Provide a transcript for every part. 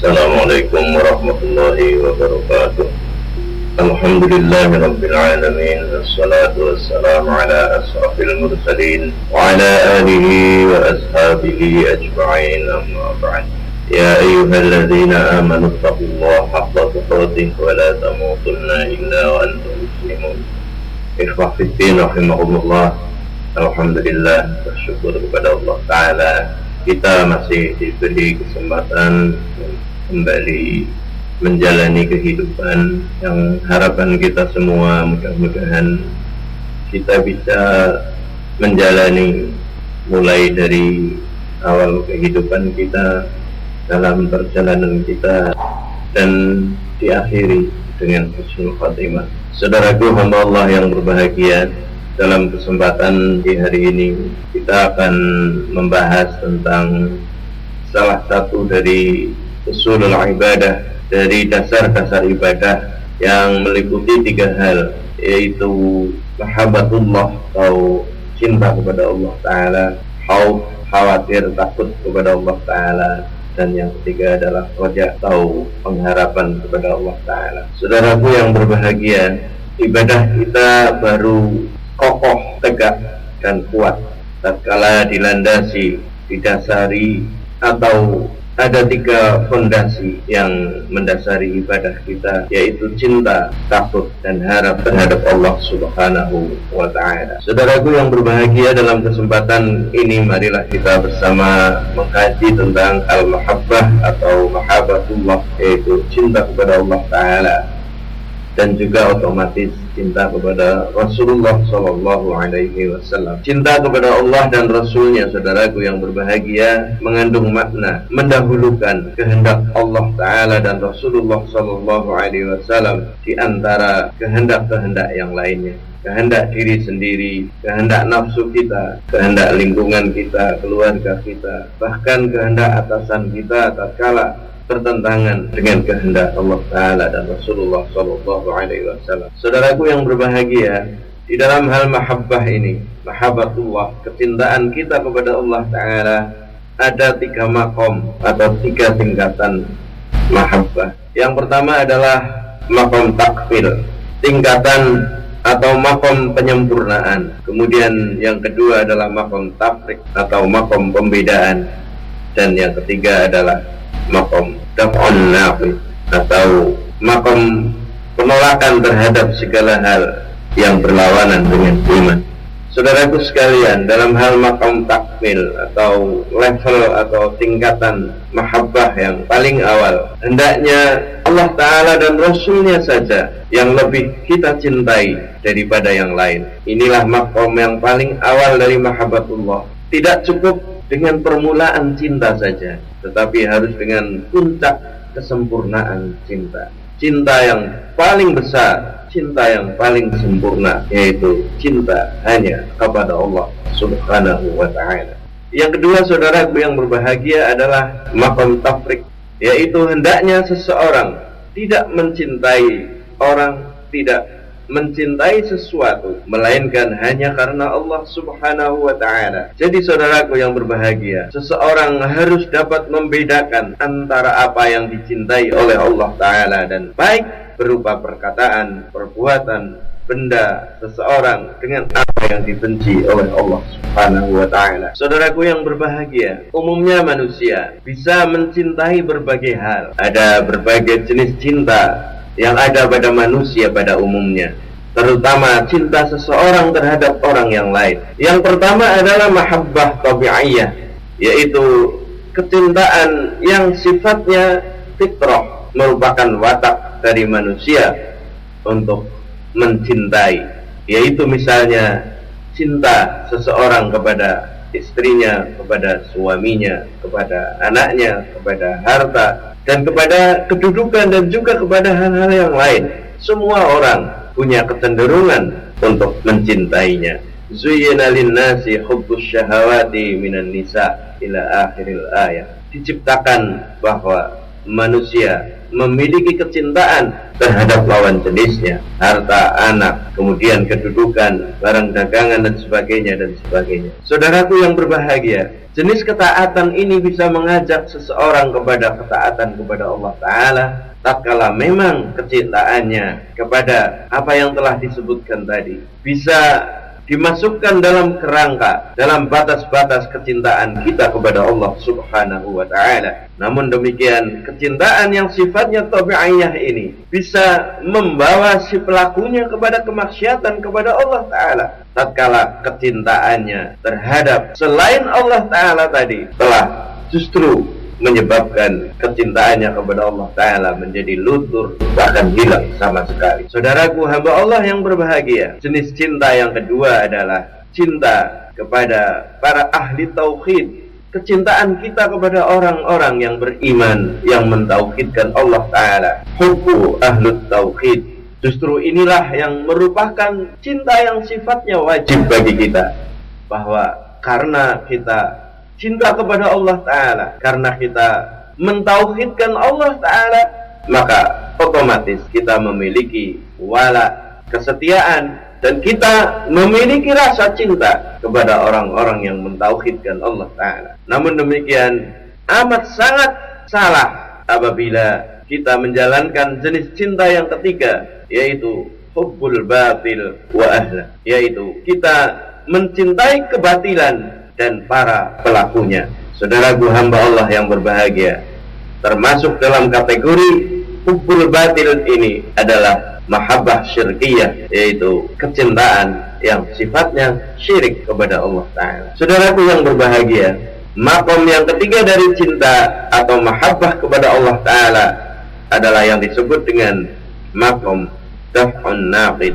Assalamualaikum warahmatullahi wabarakatuh. Alhamdulillahi rabbil alamin. Wassalatu wassalamu ala asrafil mursalin wa ala alihi wa ashabihi ajma'in, amma ba'd. Ya ayyuhalladzina amanu taqullaha haqqa tuqatih wa la tamutunna illa wa antum muslimun. Ikhwah fiddin rahimakumullah. Alhamdulillah, bersyukur kepada Allah Ta'ala, kita masih diberi kesempatan kembali menjalani kehidupan yang harapan kita semua mudah-mudahan kita bisa menjalani mulai dari awal kehidupan kita dalam perjalanan kita dan diakhiri dengan husnul khatimah. Saudaraku hamba Allah yang berbahagia, dalam kesempatan di hari ini kita akan membahas tentang salah satu dari usulul ibadah, dari dasar-dasar ibadah yang meliputi tiga hal, yaitu mahabbatullah atau cinta kepada Allah Ta'ala, khawatir takut kepada Allah Ta'ala, dan yang ketiga adalah raja atau pengharapan kepada Allah Ta'ala. Saudaraku yang berbahagia, ibadah kita baru kokoh, tegak, dan kuat tatkala dilandasi, didasari, atau ada tiga fondasi yang mendasari ibadah kita, yaitu cinta, takut, dan harap terhadap Allah Subhanahu wa Ta'ala. Saudaraku yang berbahagia, dalam kesempatan ini marilah kita bersama mengkaji tentang al-mahabbah atau mahabbatullah, yaitu cinta kepada Allah Ta'ala, dan juga otomatis cinta kepada Rasulullah Sallallahu Alaihi Wasallam. Cinta kepada Allah dan Rasulnya, saudaraku yang berbahagia, mengandung makna mendahulukan kehendak Allah Ta'ala dan Rasulullah Sallallahu Alaihi Wasallam di antara kehendak-kehendak yang lainnya. Kehendak diri sendiri, kehendak nafsu kita, kehendak lingkungan kita, keluarga kita, bahkan kehendak atasan kita tatkala bertentangan dengan kehendak Allah Ta'ala dan Rasulullah Sallallahu Alaihi Wasallam. Saudaraku yang berbahagia, di dalam hal mahabbah ini, mahabbatullah, kecintaan kita kepada Allah Ta'ala, ada tiga makom atau tiga tingkatan mahabbah. Yang pertama adalah makom takfil, tingkatan atau makom penyempurnaan. Kemudian yang kedua adalah makom tafrik atau makom pembedaan, dan yang ketiga adalah makom daf'un nafi atau makom penolakan terhadap segala hal yang berlawanan dengan iman. Saudaraku sekalian, dalam hal makom takmil atau level atau tingkatan mahabbah yang paling awal, hendaknya Allah Ta'ala dan Rasulnya saja yang lebih kita cintai daripada yang lain. Inilah makom yang paling awal dari mahabbatullah. Tidak cukup dengan permulaan cinta saja, tetapi harus dengan puncak kesempurnaan cinta. Cinta yang paling besar, cinta yang paling sempurna, yaitu cinta hanya kepada Allah Subhanahu wa Ta'ala. Yang kedua, saudaraku yang berbahagia, adalah maqam tafrik, yaitu hendaknya seseorang tidak mencintai orang, tidak mencintai sesuatu melainkan hanya karena Allah Subhanahu wa Ta'ala. Jadi saudaraku yang berbahagia, seseorang harus dapat membedakan antara apa yang dicintai oleh Allah Ta'ala, dan baik berupa perkataan, perbuatan, benda seseorang, dengan apa yang dibenci oleh Allah Subhanahu wa Ta'ala. Saudaraku yang berbahagia, umumnya manusia bisa mencintai berbagai hal. Ada berbagai jenis cinta yang ada pada manusia pada umumnya, terutama cinta seseorang terhadap orang yang lain. Yang pertama adalah mahabbah tabi'iyah, yaitu kecintaan yang sifatnya fitrah, merupakan watak dari manusia untuk mencintai, yaitu misalnya cinta seseorang kepada istrinya, kepada suaminya, kepada anaknya, kepada harta, dan kepada kedudukan, dan juga kepada hal-hal yang lain. Semua orang punya kecenderungan untuk mencintainya. Zuyyina lin-nasi hubbus syahawati minan nisa ila akhiril ayat. Diciptakan bahwa manusia memiliki kecintaan terhadap lawan jenisnya, harta, anak, kemudian kedudukan, barang dagangan dan sebagainya. Saudaraku yang berbahagia, jenis ketaatan ini bisa mengajak seseorang kepada ketaatan kepada Allah Ta'ala tatkala memang kecintaannya kepada apa yang telah disebutkan tadi bisa dimasukkan dalam kerangka, dalam batas-batas kecintaan kita kepada Allah Subhanahu wa Ta'ala. Namun demikian, kecintaan yang sifatnya tabi'iyah ini bisa membawa si pelakunya kepada kemaksiatan kepada Allah Ta'ala tatkala kecintaannya terhadap selain Allah Ta'ala tadi telah justru menyebabkan kecintaannya kepada Allah Ta'ala menjadi luntur, bahkan hilang sama sekali. Saudaraku hamba Allah yang berbahagia, jenis cinta yang kedua adalah cinta kepada para ahli tauhid. Kecintaan kita kepada orang-orang yang beriman, yang mentauhidkan Allah Ta'ala. Hubbu ahlut tauhid. Justru inilah yang merupakan cinta yang sifatnya wajib bagi kita. Bahwa karena kita cinta kepada Allah Ta'ala, karena kita mentauhidkan Allah Ta'ala, maka otomatis kita memiliki wala, kesetiaan, dan kita memiliki rasa cinta kepada orang-orang yang mentauhidkan Allah Ta'ala. Namun demikian, amat sangat salah apabila kita menjalankan jenis cinta yang ketiga, yaitu hubbul batil wa ahla, yaitu kita mencintai kebatilan dan para pelakunya. Saudaraku hamba Allah yang berbahagia, termasuk dalam kategori hubbul batil ini adalah mahabbah syirkiyah, yaitu kecintaan yang sifatnya syirik kepada Allah Ta'ala. Saudaraku yang berbahagia, makom yang ketiga dari cinta atau mahabbah kepada Allah Ta'ala adalah yang disebut dengan makom daf'un naqid,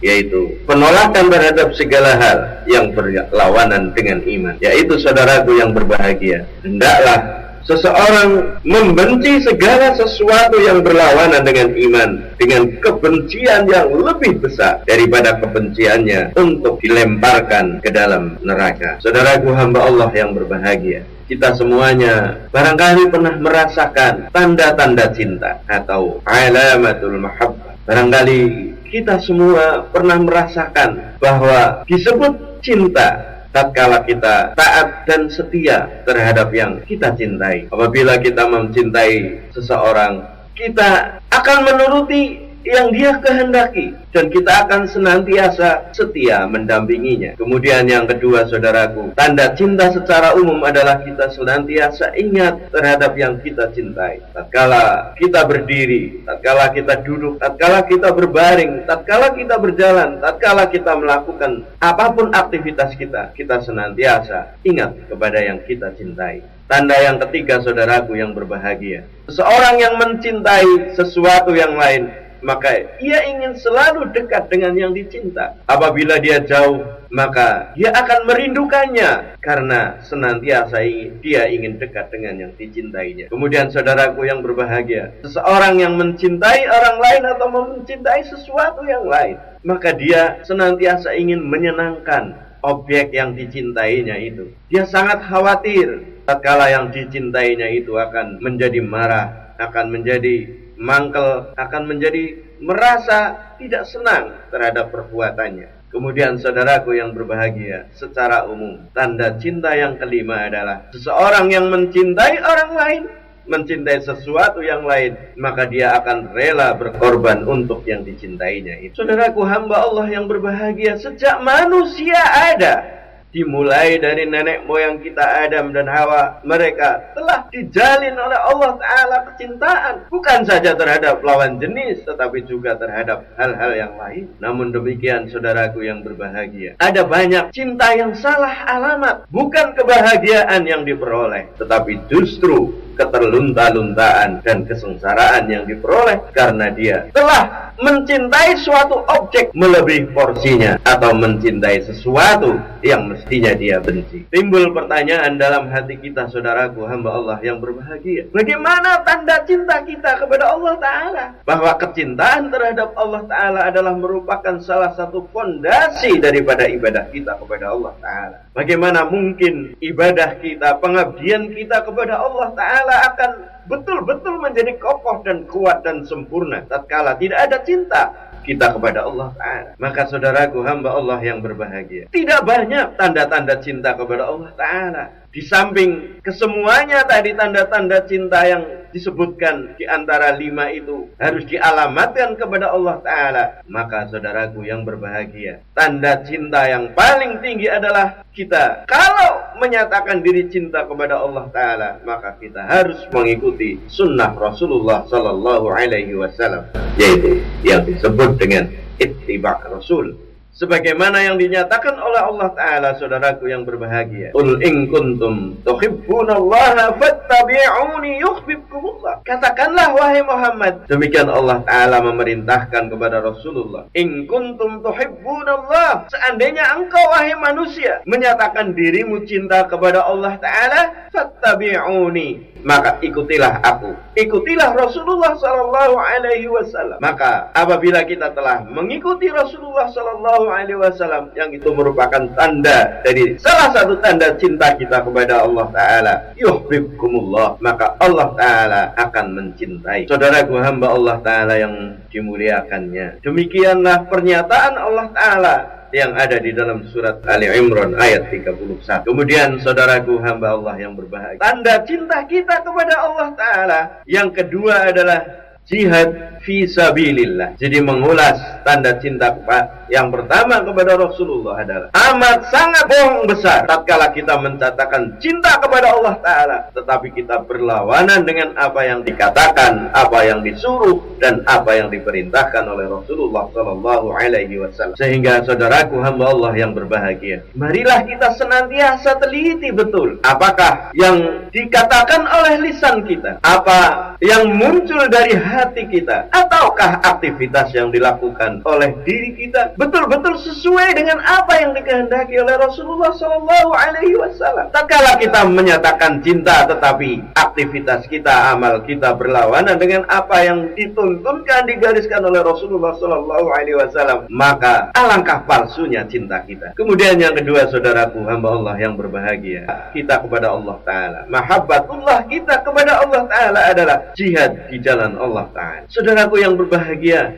yaitu penolakan terhadap segala hal yang berlawanan dengan iman. Yaitu saudaraku yang berbahagia, hendaklah seseorang membenci segala sesuatu yang berlawanan dengan iman dengan kebencian yang lebih besar daripada kebenciannya untuk dilemparkan ke dalam neraka. Saudaraku hamba Allah yang berbahagia, kita semuanya barangkali pernah merasakan tanda-tanda cinta atau alamatul mahabbah. Barangkali kita semua pernah merasakan bahwa disebut cinta tatkala kita taat dan setia terhadap yang kita cintai. Apabila kita mencintai seseorang, kita akan menuruti yang dia kehendaki dan kita akan senantiasa setia mendampinginya. Kemudian yang kedua saudaraku, tanda cinta secara umum adalah kita senantiasa ingat terhadap yang kita cintai. Tatkala kita berdiri, tatkala kita duduk, tatkala kita berbaring, tatkala kita berjalan, tatkala kita melakukan apapun aktivitas kita, kita senantiasa ingat kepada yang kita cintai. Tanda yang ketiga saudaraku yang berbahagia, seseorang yang mencintai sesuatu yang lain, maka ia ingin selalu dekat dengan yang dicinta. Apabila dia jauh, maka dia akan merindukannya karena senantiasa dia ingin dekat dengan yang dicintainya. Kemudian saudaraku yang berbahagia, seseorang yang mencintai orang lain atau mencintai sesuatu yang lain, maka dia senantiasa ingin menyenangkan objek yang dicintainya itu. Dia sangat khawatir tatkala yang dicintainya itu akan menjadi marah, akan menjadi mangkel, akan menjadi merasa tidak senang terhadap perbuatannya. Kemudian saudaraku yang berbahagia, secara umum tanda cinta yang kelima adalah seseorang yang mencintai orang lain, mencintai sesuatu yang lain, maka dia akan rela berkorban untuk yang dicintainya itu. Saudaraku hamba Allah yang berbahagia, sejak manusia ada, dimulai dari nenek moyang kita Adam dan Hawa, mereka telah dijalin oleh Allah Ta'ala kecintaan, bukan saja terhadap lawan jenis, tetapi juga terhadap hal-hal yang lain. Namun demikian saudaraku yang berbahagia, ada banyak cinta yang salah alamat, bukan kebahagiaan yang diperoleh, tetapi justru keterlunta-luntaan dan kesengsaraan yang diperoleh karena dia telah mencintai suatu objek melebihi porsinya atau mencintai sesuatu yang mestinya dia benci. Timbul pertanyaan dalam hati kita saudaraku hamba Allah yang berbahagia, bagaimana tanda cinta kita kepada Allah Ta'ala? Bahwa kecintaan terhadap Allah Ta'ala adalah merupakan salah satu fondasi daripada ibadah kita kepada Allah Ta'ala. Bagaimana mungkin ibadah kita, pengabdian kita kepada Allah Ta'ala Ta'ala akan betul-betul menjadi kokoh dan kuat dan sempurna tatkala tidak ada cinta kita kepada Allah Ta'ala. Maka saudaraku hamba Allah yang berbahagia, tidak banyak tanda-tanda cinta kepada Allah Ta'ala. Di samping kesemuanya tadi tanda-tanda cinta yang disebutkan di antara 5 itu harus dialamatkan kepada Allah Ta'ala. Maka saudaraku yang berbahagia, tanda cinta yang paling tinggi adalah kita kalau menyatakan diri cinta kepada Allah Ta'ala, maka kita harus mengikuti sunnah Rasulullah Sallallahu Alaihi Wasallam, yaitu yang disebut dengan ittiba' Rasul, sebagaimana yang dinyatakan oleh Allah Ta'ala. Saudaraku yang berbahagia, qul in kuntum tuhibbunallaha fattabi'uni yuhibbukumullah. Katakanlah wahai Muhammad, demikian Allah Ta'ala memerintahkan kepada Rasulullah, in kuntum tuhibbunallah, seandainya engkau wahai manusia menyatakan dirimu cinta kepada Allah Ta'ala, fattabi'uni, maka ikutilah aku, ikutilah Rasulullah Sallallahu Alaihi Wasallam. Maka apabila kita telah mengikuti Rasulullah Sallallahu Alaihi Wasallam, yang itu merupakan tanda dari salah satu tanda cinta kita kepada Allah Ta'ala, yuhibbukumullah, maka Allah Ta'ala akan mencintai. Saudaraku hamba Allah Ta'ala yang dimuliakannya, demikianlah pernyataan Allah Ta'ala yang ada di dalam surat Ali Imran ayat 31. Kemudian saudaraku hamba Allah yang berbahagia, tanda cinta kita kepada Allah Ta'ala yang kedua adalah jihad fi sabilillah. Jadi mengulas tanda cinta yang pertama kepada Rasulullah adalah amat sangat bohong besar tatkala kita menyatakan cinta kepada Allah Ta'ala, tetapi kita berlawanan dengan apa yang dikatakan, apa yang disuruh, dan apa yang diperintahkan oleh Rasulullah Sallallahu Alaihi Wasallam. Sehingga saudaraku hamba Allah yang berbahagia, marilah kita senantiasa teliti betul apakah yang dikatakan oleh lisan kita, apa yang muncul dari hati kita, ataukah aktivitas yang dilakukan oleh diri kita betul-betul sesuai dengan apa yang dikehendaki oleh Rasulullah Sallallahu Alaihi Wasallam. Tatkala kita menyatakan cinta tetapi aktivitas kita, amal kita berlawanan dengan apa yang dituntunkan, digariskan oleh Rasulullah Sallallahu Alaihi Wasallam, maka alangkah palsunya cinta kita. Kemudian yang kedua saudaraku hamba Allah yang berbahagia, kita kepada Allah Ta'ala, mahabbatullah kita kepada Allah Ta'ala adalah jihad di jalan Allah Ta'ala. Saudaraku yang berbahagia,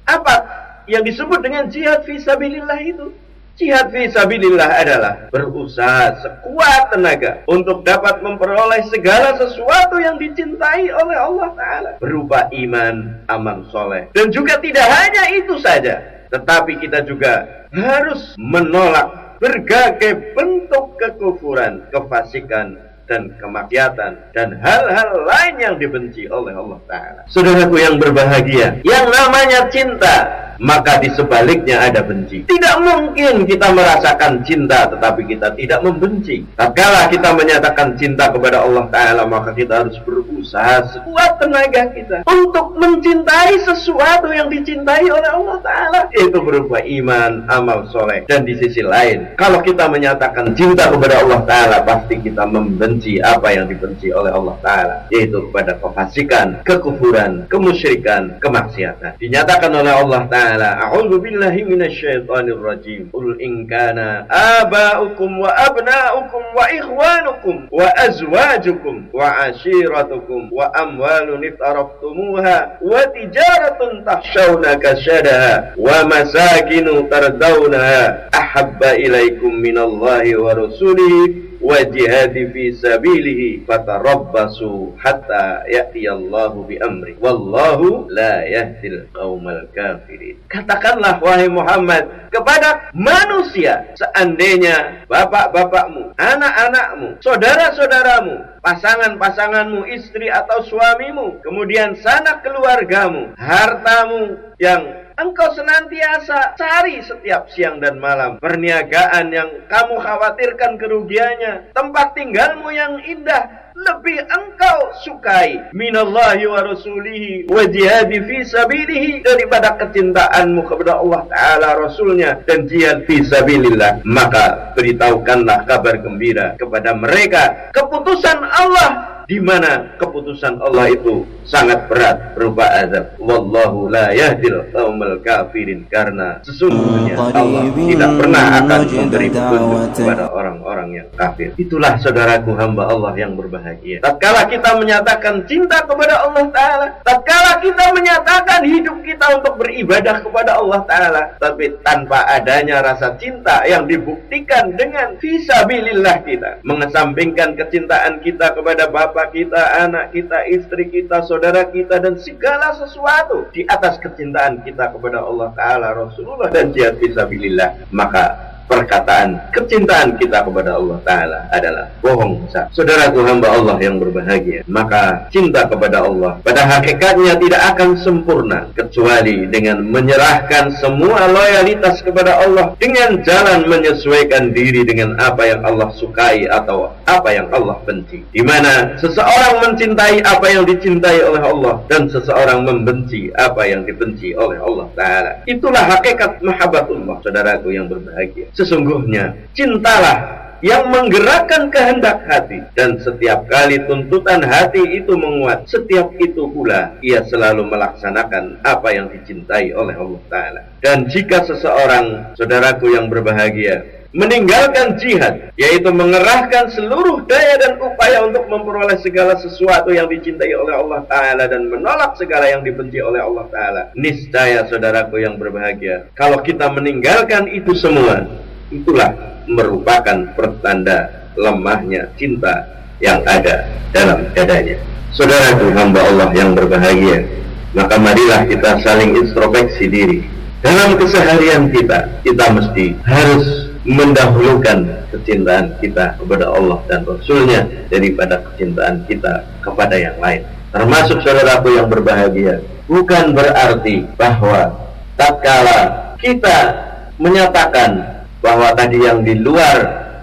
apa yang disebut dengan jihad fisabilillah itu? Jihad fisabilillah adalah berusaha sekuat tenaga untuk dapat memperoleh segala sesuatu yang dicintai oleh Allah Ta'ala, berupa iman, amal soleh. Dan juga tidak hanya itu saja, tetapi kita juga harus menolak berbagai bentuk kekufuran, kefasikan, dan kemaksiatan, dan hal-hal lain yang dibenci oleh Allah Ta'ala. Saudaraku yang berbahagia, yang namanya cinta, maka di sebaliknya ada benci. Tidak mungkin kita merasakan cinta tetapi kita tidak membenci. Tatkala kita menyatakan cinta kepada Allah Ta'ala, maka kita harus berusaha sekuat tenaga kita untuk mencintai sesuatu yang dicintai oleh Allah Ta'ala, itu berupa iman, amal soleh. Dan di sisi lain, kalau kita menyatakan cinta kepada Allah Ta'ala, pasti kita membenci apa yang dibenci oleh Allah Ta'ala, yaitu kepada kefasikan, kekufuran, kemusyrikan, kemaksiatan. Dinyatakan oleh Allah Ta'ala, a'udzu billahi minasyaitonir rajim, qul in kana aba'ukum wa abna'ukum wa ikhwanukum wa azwajukum wa ashiratukum wa amwalun iftaraftumuha wa tijaratun takhshawna kasadaha wa masakinu tardawnaha ahabba ilaikum minallahi wa rasulihi wa jihadi fi sabilihi fatarabbasu hatta ya'tiyallahu bi amri wallahu la yahdil qaumal kafirin. Katakanlah wahai Muhammad kepada manusia, seandainya bapak-bapakmu, anak-anakmu, saudara-saudaramu, pasangan-pasanganmu, istri atau suamimu, kemudian sanak keluargamu, hartamu yang engkau senantiasa cari setiap siang dan malam, perniagaan yang kamu khawatirkan kerugiannya, tempat tinggalmu yang indah, lebih engkau sukai minallahi wa rasulihi wa jihadi fi sabilihi, daripada kecintaanmu kepada Allah Ta'ala, Rasulnya, dan jihad fi sabilillah, maka beritahukanlah kabar gembira kepada mereka keputusan Allah di mana keputusan Allah itu sangat berat berupa azab. Wallahu la yahdil qaumal kafirin, karena sesungguhnya Allah tidak pernah akan memberi petunjuk kepada orang-orang yang kafir. Itulah saudaraku hamba Allah yang berbahagia. Tatkala kita menyatakan cinta kepada Allah Ta'ala, tatkala kita menyatakan hidup kita untuk beribadah kepada Allah Ta'ala, tapi tanpa adanya rasa cinta yang dibuktikan dengan fisabilillah kita, mengesampingkan kecintaan kita kepada bapak kita, anak kita, istri kita, saudara kita, dan segala sesuatu di atas kecintaan kita kepada Allah Ta'ala, Rasulullah, dan jihad fisabilillah, maka perkataan kecintaan kita kepada Allah Ta'ala adalah bohong besar. Saudaraku hamba Allah yang berbahagia, maka cinta kepada Allah pada hakikatnya tidak akan sempurna kecuali dengan menyerahkan semua loyalitas kepada Allah dengan jalan menyesuaikan diri dengan apa yang Allah sukai atau apa yang Allah benci, di mana seseorang mencintai apa yang dicintai oleh Allah dan seseorang membenci apa yang dibenci oleh Allah Ta'ala. Itulah hakikat mahabbatullah, saudaraku yang berbahagia. Sesungguhnya cintalah yang menggerakkan kehendak hati, dan setiap kali tuntutan hati itu menguat, setiap itu pula ia selalu melaksanakan apa yang dicintai oleh Allah Ta'ala. Dan jika seseorang, saudaraku yang berbahagia, meninggalkan jihad, yaitu mengerahkan seluruh daya dan upaya untuk memperoleh segala sesuatu yang dicintai oleh Allah Ta'ala dan menolak segala yang dibenci oleh Allah Ta'ala, niscaya saudaraku yang berbahagia, kalau kita meninggalkan itu semua, itulah merupakan pertanda lemahnya cinta yang ada dalam dadanya. Saudaraku hamba Allah yang berbahagia, maka marilah kita saling introspeksi diri. Dalam keseharian kita mesti harus mendahulukan kecintaan kita kepada Allah dan Rasulnya daripada kecintaan kita kepada yang lain. Termasuk saudaraku yang berbahagia, bukan berarti bahwa tatkala kita menyatakan bahwa tadi yang di luar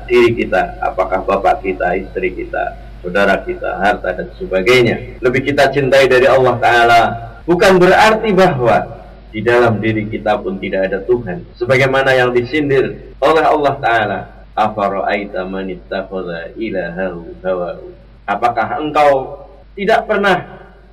diri kita, apakah bapak kita, istri kita, saudara kita, harta dan sebagainya, lebih kita cintai dari Allah Ta'ala, bukan berarti bahwa di dalam diri kita pun tidak ada Tuhan, sebagaimana yang disindir oleh Allah Ta'ala, afara'aita man ittakhadha ilahahu hawahu. Apakah engkau tidak pernah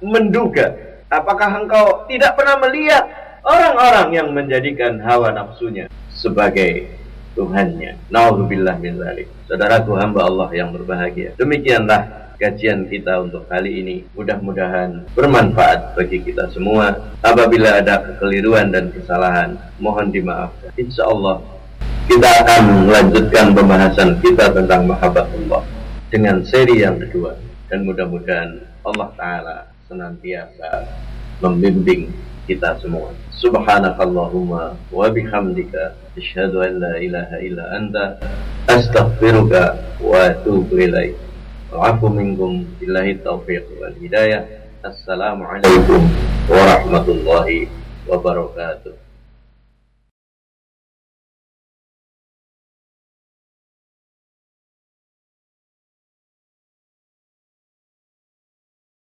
menduga, apakah engkau tidak pernah melihat orang-orang yang menjadikan hawa nafsunya sebagai Tuhannya? Na'udzubillah min dzalik. Saudaraku hamba Allah yang berbahagia, demikianlah kajian kita untuk kali ini. Mudah-mudahan bermanfaat bagi kita semua. Apabila ada kekeliruan dan kesalahan, mohon dimaafkan. Insyaallah kita akan melanjutkan pembahasan kita tentang mahabbatullah dengan seri yang kedua, dan mudah-mudahan Allah Ta'ala senantiasa membimbing kita semua. Subhanakallahumma wa bihamdika asyhadu an la ilaha illa anta astaghfiruka wa atubu ilaik. Wa'afu minkum billahi taufiq wal hidayah. Assalamualaikum warahmatullahi wabarakatuh.